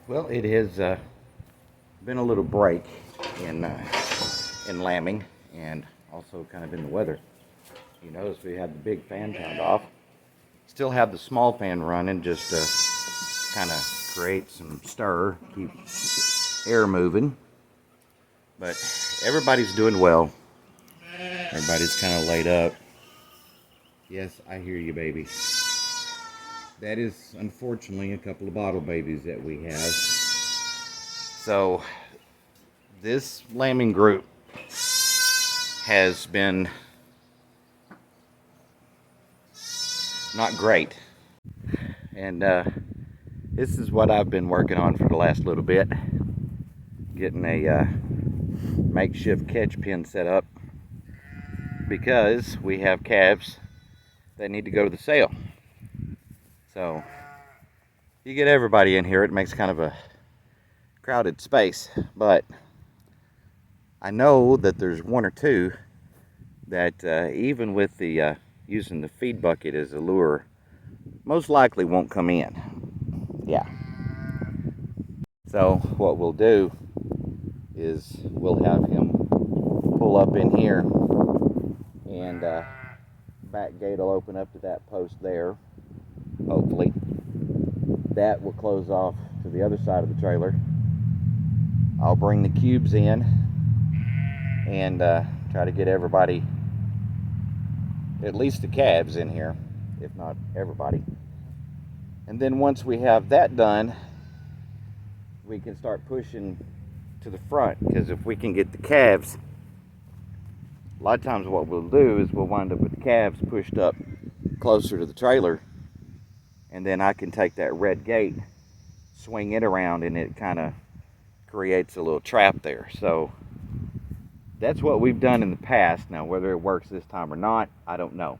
Well, it has been a little break in lambing, and also kind of in the weather. You notice we had the big fan turned off. Still have the small fan running just to kind of create some stir, keep air moving. But everybody's doing well. Everybody's kind of laid up. Yes, I hear you, baby. That is unfortunately a couple of bottle babies that we have. So this lambing group has been not great, and this is what I've been working on for the last little bit, getting a makeshift catch pen set up because we have calves that need to go to the sale. So you get everybody in here, it makes kind of a crowded space, but I know that there's one or two that even with the using the feed bucket as a lure, most likely won't come in. Yeah. So what we'll do is we'll have him pull up in here, and back gate will open up to that post there, hopefully. That will close off to the other side of the trailer. I'll bring the cubes in and try to get everybody, at least the calves, in here, if not everybody. And then once we have that done, we can start pushing to the front, because if we can get the calves, a lot of times what we'll do is we'll wind up with the calves pushed up closer to the trailer, and then I can take that red gate, swing it around, and it kind of creates a little trap there. So that's what we've done in the past. Now, whether it works this time or not, I don't know.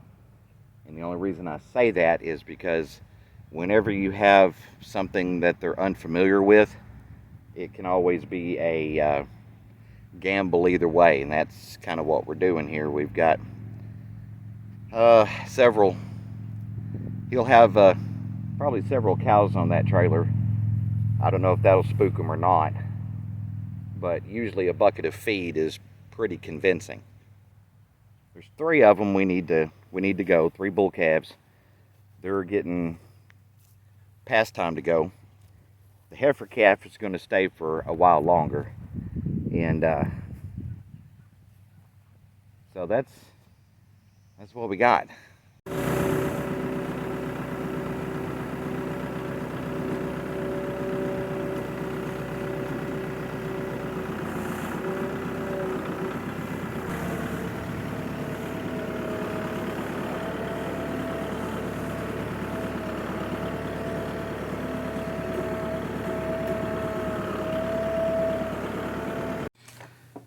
And the only reason I say that is because whenever you have something that they're unfamiliar with, it can always be a gamble either way, and that's kind of what we're doing here. We've got several, he'll have probably several cows on that trailer. I don't know if that'll spook them or not, but usually a bucket of feed is pretty convincing. There's 3 of them we need to go, 3 bull calves. They're getting past time to go. The heifer calf is going to stay for a while longer, and so that's what we got.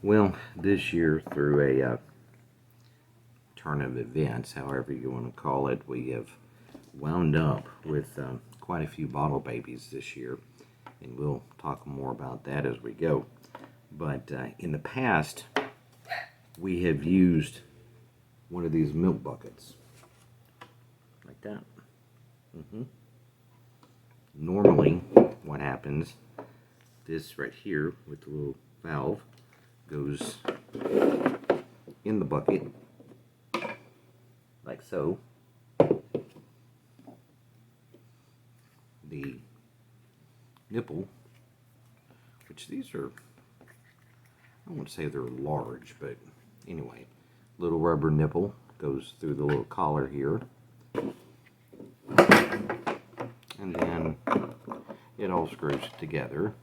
Well, this year, through a turn of events, however you want to call it, we have wound up with quite a few bottle babies this year, and we'll talk more about that as we go. But in the past, we have used one of these milk buckets, like that. Normally, what happens, this right here with the little valve goes in the bucket, like so. The nipple, which these are, I won't say they're large, but anyway, little rubber nipple goes through the little collar here, and then it all screws together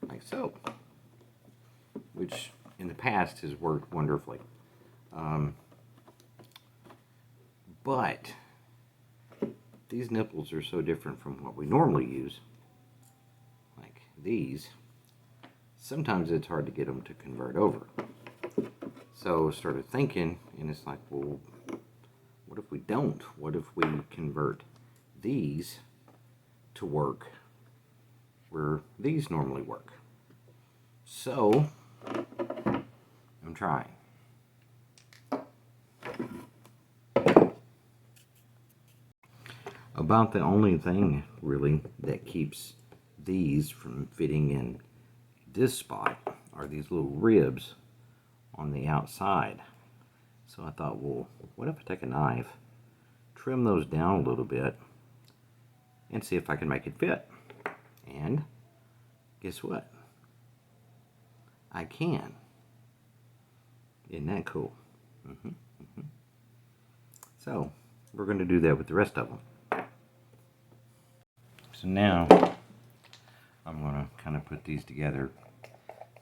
like so, which in the past has worked wonderfully. But these nipples are so different from what we normally use, like these. Sometimes it's hard to get them to convert over. So I started thinking, and it's like, well, what if we don't? What if we convert these to work where these normally work? So I'm trying. About the only thing really that keeps these from fitting in this spot are these little ribs on the outside. So I thought, well, what if I take a knife, trim those down a little bit, and see if I can make it fit. And guess what? I can. Isn't that cool? So we're going to do that with the rest of them. So now I'm going to kind of put these together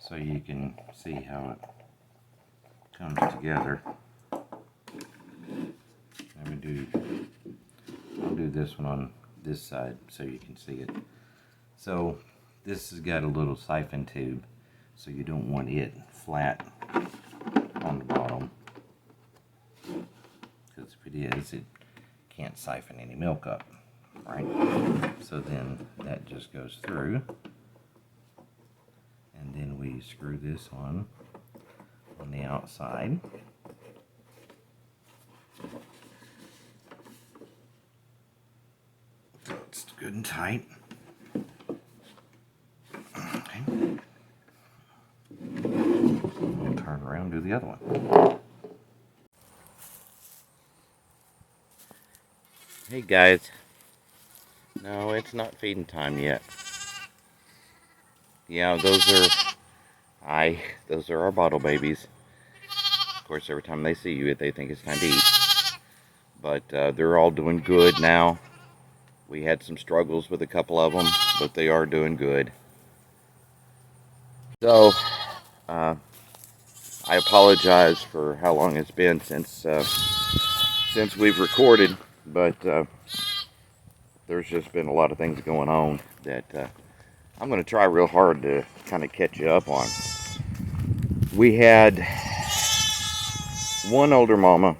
so you can see how it comes together. I'll do this one on this side so you can see it. So this has got a little siphon tube, so you don't want it flat on the bottom, because if it is, it can't siphon any milk up, right? So then that just goes through, and then we screw this on the outside. So it's good and tight. Okay. We'll turn around and do the other one. Hey guys. No, it's not feeding time yet. Yeah, those are our bottle babies. Of course, every time they see you, they think it's time to eat. But they're all doing good now. We had some struggles with a couple of them, but they are doing good. So, I apologize for how long it's been since we've recorded, but there's just been a lot of things going on that I'm going to try real hard to kind of catch you up on. We had one older mama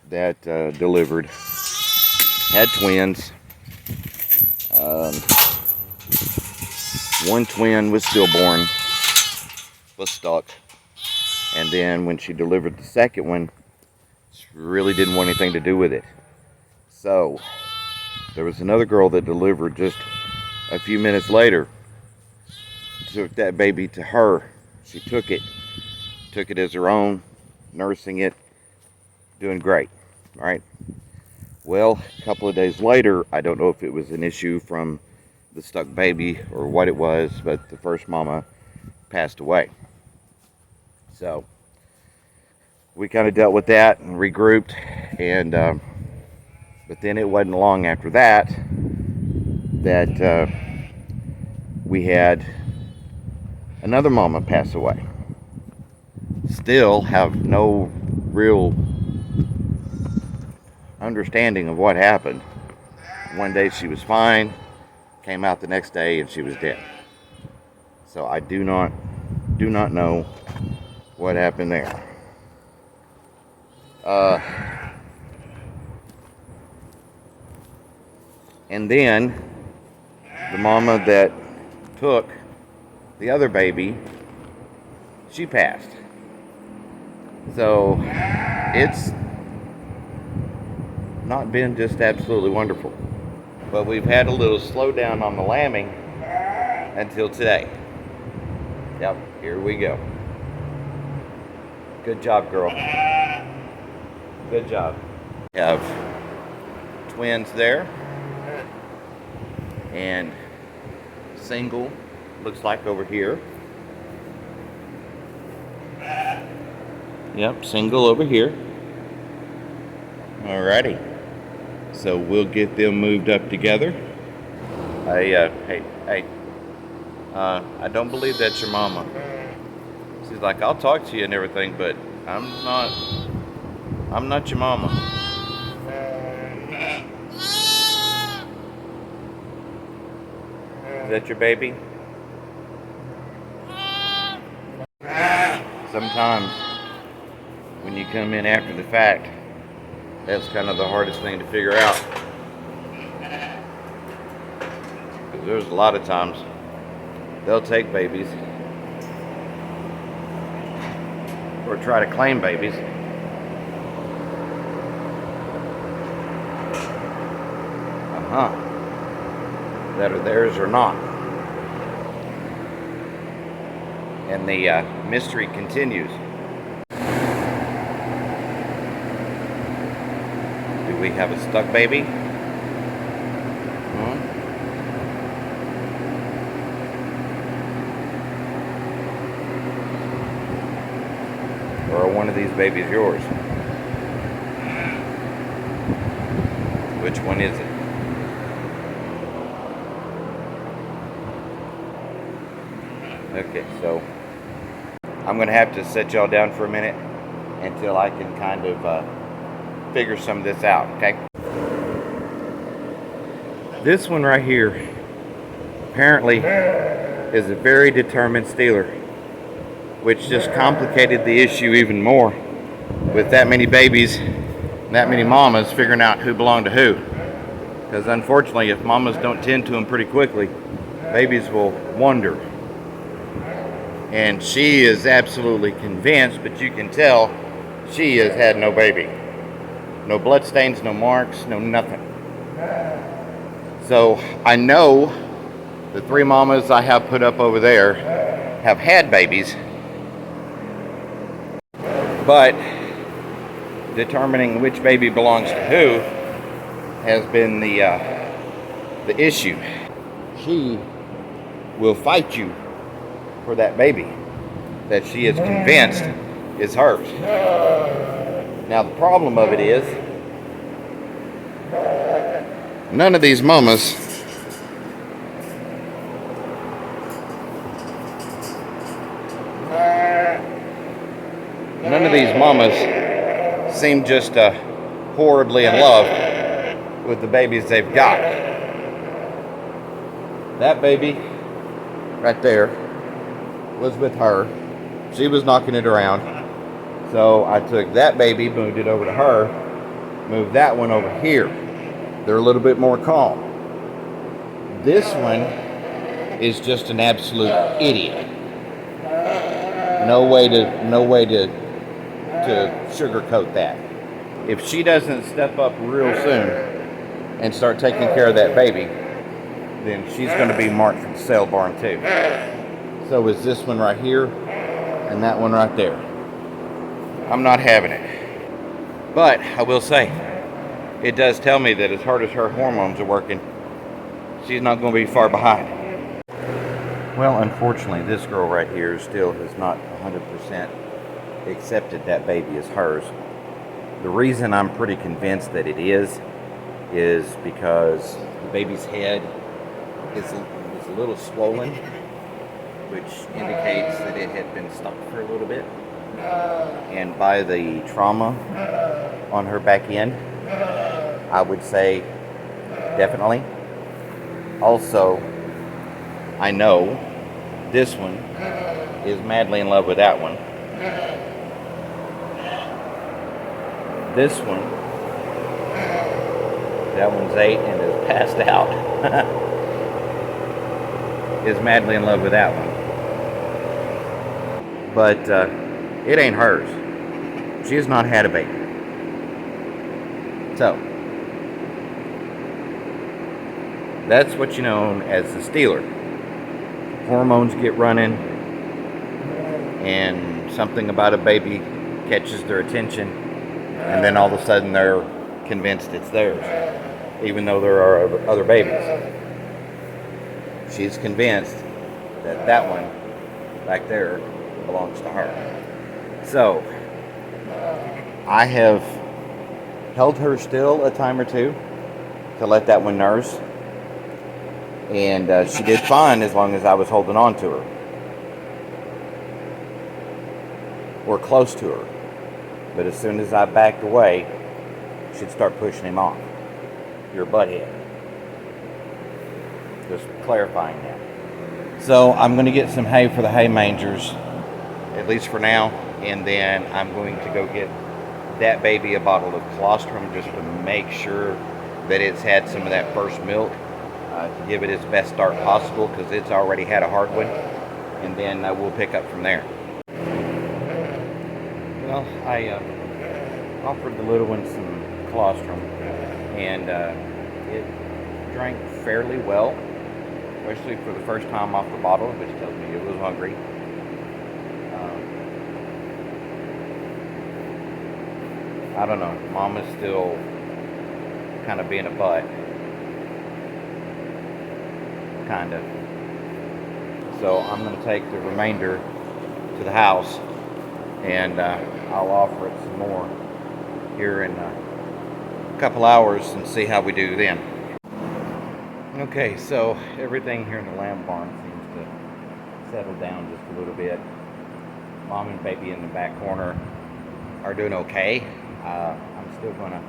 that delivered, had twins. One twin was stillborn, was stuck, and then when she delivered the second one, she really didn't want anything to do with it. So there was another girl that delivered just a few minutes later. Took that baby to her. She took it as her own, nursing it, doing great, right? Well, a couple of days later, I don't know if it was an issue from the stuck baby or what it was, but the first mama passed away. So we kind of dealt with that and regrouped, and but then it wasn't long after that we had another mama pass away. Still have no real understanding of what happened. One day she was fine, came out the next day and she was dead. So I do not know what happened there. And then the mama that took the other baby, she passed. So it's not been just absolutely wonderful. But we've had a little slowdown on the lambing until today. Yep, here we go. Good job, girl. Good job. We have twins there. And single looks like over here. Yep, single over here. Alrighty. So we'll get them moved up together. Hey. I don't believe that's your mama. She's like, I'll talk to you and everything, but I'm not your mama. Is that your baby? Sometimes when you come in after the fact, that's kind of the hardest thing to figure out. Because there's a lot of times they'll take babies or try to claim babies. that are theirs or not. And the mystery continues. Do we have a stuck baby? Or are one of these babies yours? Which one is it? Okay, so I'm going to have to set y'all down for a minute until I can kind of figure some of this out, okay? This one right here apparently is a very determined stealer, which just complicated the issue even more with that many babies, that many mamas figuring out who belonged to who. Because unfortunately, if mamas don't tend to them pretty quickly, babies will wander. And she is absolutely convinced, but you can tell she has had no baby. No blood stains, no marks, no nothing. So I know the 3 mamas I have put up over there have had babies, but determining which baby belongs to who has been the issue. She will fight you for that baby that she is convinced is hers. Now the problem of it is, none of these mamas seem just horribly in love with the babies they've got. That baby right there was with her. She was knocking it around. So I took that baby, moved it over to her, moved that one over here. They're a little bit more calm. This one is just an absolute idiot. No way to sugarcoat that. If she doesn't step up real soon and start taking care of that baby, then she's going to be marked for the sale barn too. So is this one right here and that one right there. I'm not having it. But I will say, it does tell me that as hard as her hormones are working, she's not going to be far behind. Well, unfortunately, this girl right here still has not 100% accepted that baby as hers. The reason I'm pretty convinced that it is because the baby's head is a little swollen, which indicates that it had been stuck for a little bit. And by the trauma on her back end, I would say definitely. Also, I know this one is madly in love with that one. This one, that one's 8 and is passed out, is madly in love with that one. But it ain't hers. She has not had a baby. So, that's what you know as the stealer. Hormones get running, and something about a baby catches their attention, and then all of a sudden they're convinced it's theirs, even though there are other babies. She's convinced that that one back there belongs to her. So, I have held her still a time or two to let that one nurse, and she did fine as long as I was holding on to her, or close to her. But as soon as I backed away, she'd start pushing him off. You're a butthead. Just clarifying that. So I'm going to get some hay for the hay mangers, at least for now, and then I'm going to go get that baby a bottle of colostrum just to make sure that it's had some of that first milk, to give it its best start possible, because it's already had a hard one, and then we'll pick up from there. Well, I offered the little one some colostrum, and it drank fairly well. especially for the first time off the bottle, which tells me it was hungry. I don't know. Mom is still kind of being a butt. Kind of. So I'm going to take the remainder to the house, and I'll offer it some more here in a couple hours and see how we do then. Okay, so everything here in the lamb barn seems to settle down just a little bit. Mom and baby in the back corner are doing okay. I'm still going to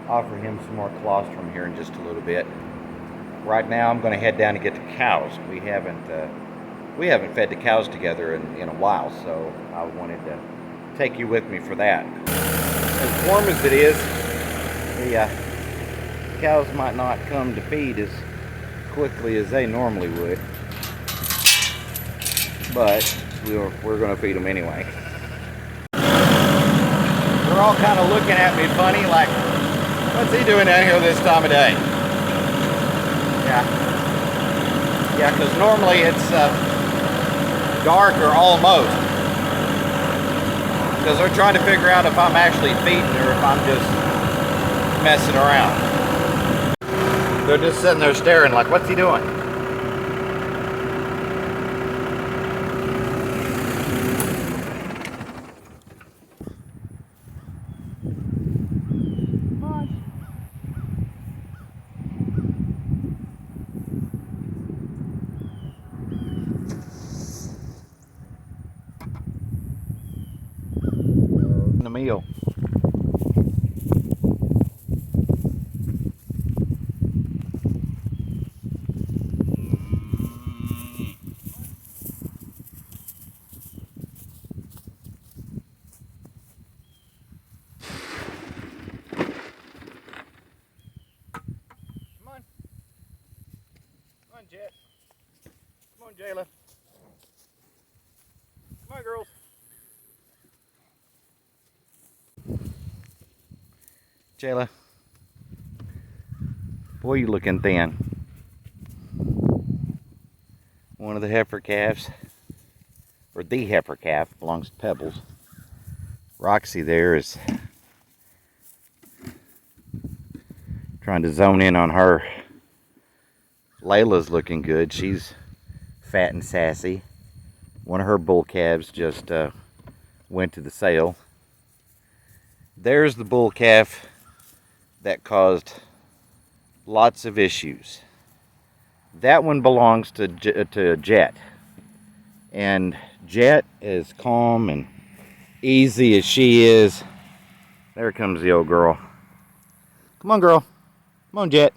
offer him some more colostrum here in just a little bit. Right now I'm going to head down to get the cows. We haven't fed the cows together in a while, so I wanted to take you with me for that. As warm as it is, the cows might not come to feed as quickly as they normally would, but we're going to feed them anyway. They're all kind of looking at me funny, like, what's he doing down here this time of day? Yeah, because normally it's dark or almost, because they're trying to figure out if I'm actually feeding or if I'm just messing around. They're just sitting there staring like, what's he doing? The meal. Come on, Jet. Come on, Jayla. Come on, girls. Jayla. Boy, you looking thin. One of the heifer calves, or the heifer calf, belongs to Pebbles. Roxy there is trying to zone in on her. Layla's looking good. She's fat and sassy. One of her bull calves just went to the sale. There's the bull calf that caused lots of issues. That one belongs to Jet. And Jet, as calm and easy as she is, there comes the old girl. Come on, girl. Come on, Jet.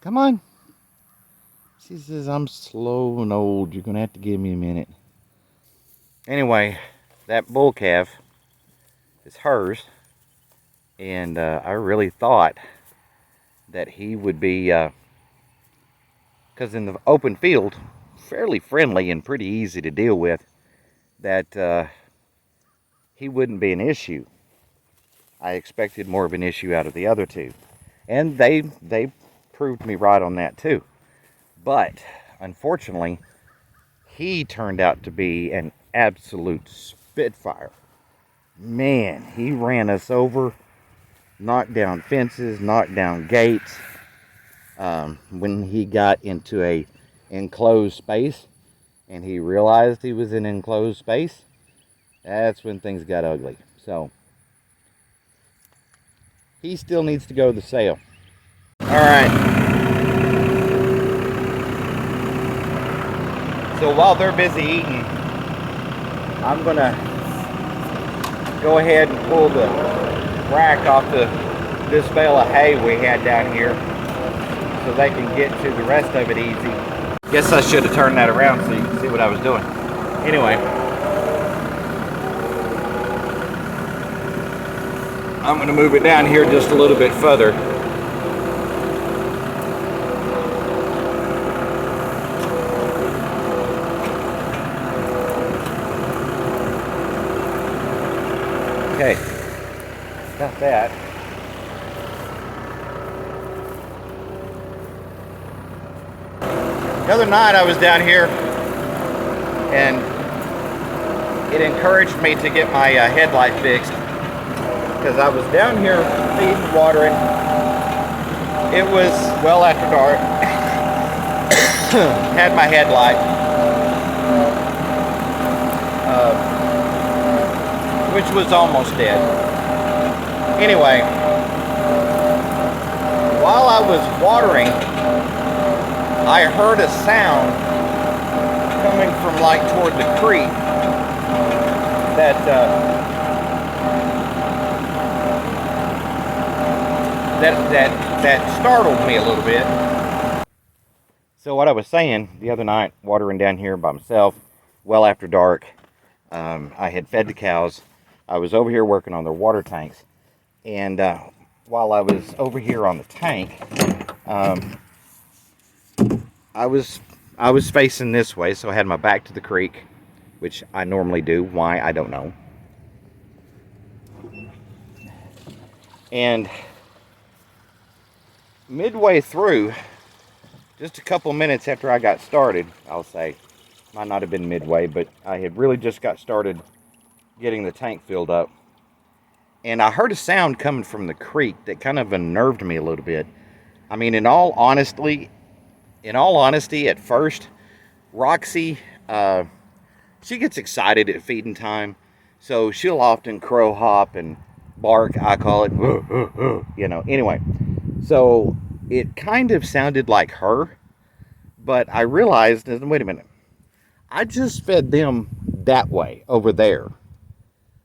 Come on. She says, I'm slow and old. You're going to have to give me a minute. Anyway, that bull calf is hers. And I really thought that he would be, because in the open field, fairly friendly and pretty easy to deal with, that he wouldn't be an issue. I expected more of an issue out of the other two. And they proved me right on that too. But, unfortunately, he turned out to be an absolute spitfire. Man, he ran us over, knocked down fences, knocked down gates. When he got into a enclosed space and he realized he was in an enclosed space, that's when things got ugly. So he still needs to go to the sale. All right. So while they're busy eating, I'm gonna go ahead and pull the rack off this bale of hay we had down here, so they can get to the rest of it easy. Guess I should have turned that around so you can see what I was doing. Anyway, I'm going to move it down here just a little bit further. Okay, got that. The other night I was down here and it encouraged me to get my headlight fixed because I was down here feeding, watering. It was well after dark. Had my headlight, which was almost dead. Anyway, while I was watering, I heard a sound coming from like toward the creek that startled me a little bit. So what I was saying, the other night, watering down here by myself, well after dark, I had fed the cows. I was over here working on their water tanks, and while I was over here on the tank, I was facing this way, so I had my back to the creek, which I normally do. Why, I don't know. And midway through, just a couple minutes after I got started, I'll say, might not have been midway, but I had really just got started getting the tank filled up. And I heard a sound coming from the creek that kind of unnerved me a little bit. I mean, in all honesty, at first, Roxy, she gets excited at feeding time, so she'll often crow hop and bark. I call it, you know. Anyway, so it kind of sounded like her, but I realized, wait a minute, I just fed them that way over there.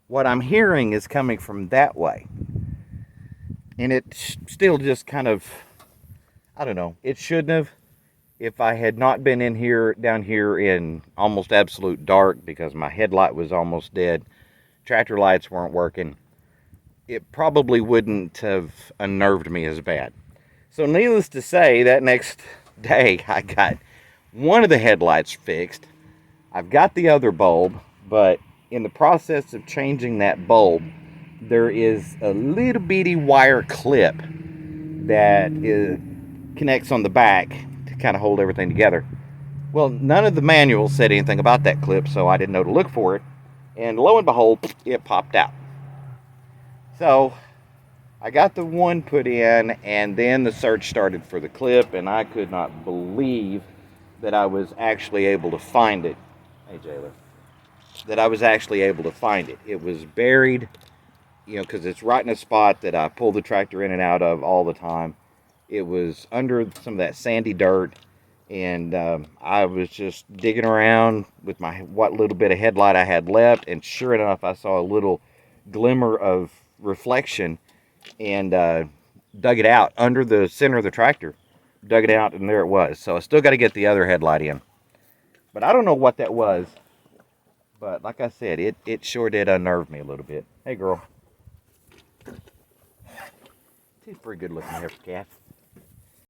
What I'm hearing is coming from that way, and it still just kind of, I don't know, it shouldn't have. If I had not been down here in almost absolute dark because my headlight was almost dead, tractor lights weren't working, it probably wouldn't have unnerved me as bad. So needless to say, that next day I got one of the headlights fixed. I've got the other bulb, but in the process of changing that bulb, there is a little bitty wire clip that connects on the back to kind of hold everything together. Well, none of the manuals said anything about that clip, so I didn't know to look for it. And lo and behold, it popped out. So I got the one put in, and then the search started for the clip, and I could not believe that I was actually able to find it. Hey, Jailer. That I was actually able to find it. It was buried, you know, because it's right in a spot that I pull the tractor in and out of all the time. It was under some of that sandy dirt, and I was just digging around with what little bit of headlight I had left, and sure enough, I saw a little glimmer of reflection, and dug it out under the center of the tractor. Dug it out, and there it was. So I still got to get the other headlight in. But I don't know what that was. But like I said, it sure did unnerve me a little bit. Hey, girl. She's a pretty good looking heifer calf.